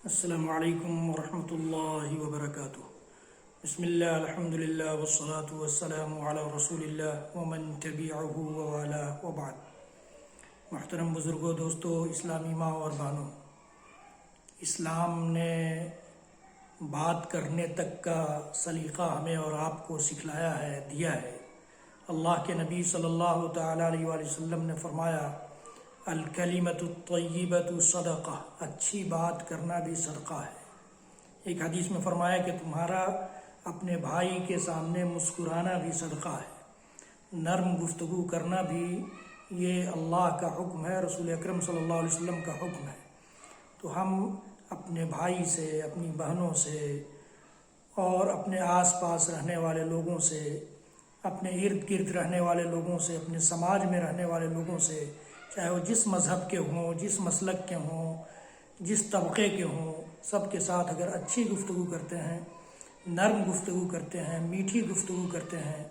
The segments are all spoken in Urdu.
السلام علیکم ورحمۃ اللہ وبرکاتہ۔ بسم اللہ الحمد للہ والصلاة والسلام علی رسول اللہ ومن تبعہ ووالاه وبعد۔ محترم بزرگوں، دوستوں، اسلامی ماں اور بہنوں، اسلام نے بات کرنے تک کا سلیقہ ہمیں اور آپ کو سکھلایا ہے، دیا ہے۔ اللہ کے نبی صلی اللہ تعالیٰ علیہ وآلہ وسلم نے فرمایا، الکلمۃ الطیبۃ صدقہ، اچھی بات کرنا بھی صدقہ ہے۔ ایک حدیث میں فرمایا کہ تمہارا اپنے بھائی کے سامنے مسکرانا بھی صدقہ ہے، نرم گفتگو کرنا بھی یہ اللہ کا حکم ہے، رسول اکرم صلی اللہ علیہ وسلم کا حکم ہے۔ تو ہم اپنے بھائی سے، اپنی بہنوں سے اور اپنے آس پاس رہنے والے لوگوں سے، اپنے ارد گرد رہنے والے لوگوں سے، اپنے سماج میں رہنے والے لوگوں سے، چاہے وہ جس مذہب کے ہوں، جس مسلک کے ہوں، جس طبقے کے ہوں، سب کے ساتھ اگر اچھی گفتگو کرتے ہیں، نرم گفتگو کرتے ہیں، میٹھی گفتگو کرتے ہیں،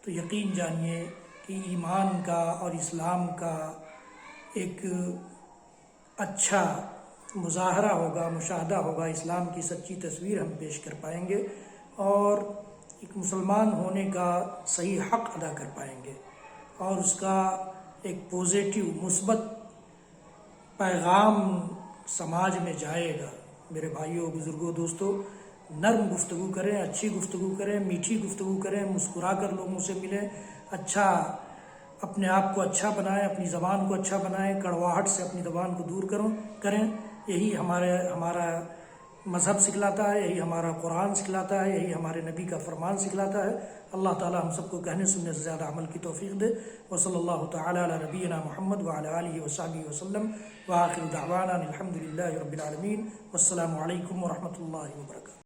تو یقین جانیے کہ ایمان کا اور اسلام کا ایک اچھا مظاہرہ ہوگا، مشاہدہ ہوگا، اسلام کی سچی تصویر ہم پیش کر پائیں گے اور ایک مسلمان ہونے کا صحیح حق ادا کر پائیں گے، اور اس کا ایک پوزیٹیو مثبت پیغام سماج میں جائے گا۔ میرے بھائیوں، بزرگوں، دوستوں، نرم گفتگو کریں، اچھی گفتگو کریں، میٹھی گفتگو کریں، مسکرا کر لوگوں سے ملیں، اچھا اپنے آپ کو اچھا بنائیں، اپنی زبان کو اچھا بنائیں، کڑواہٹ سے اپنی زبان کو دور کریں۔ یہی ہمارا مذہب سکھلاتا ہے، یہی ہمارا قرآن سکھلاتا ہے، یہی ہمارے نبی کا فرمان سکھلاتا ہے۔ اللہ تعالی ہم سب کو کہنے سننے سے زیادہ عمل کی توفیق دے۔ وصلی اللہ تعالی علی نبینا محمد وعلی آلہ وصحبہ وسلم، وآخر دعوانا الحمد للہ رب العالمین، والسلام علیکم ورحمۃ اللہ وبرکاتہ۔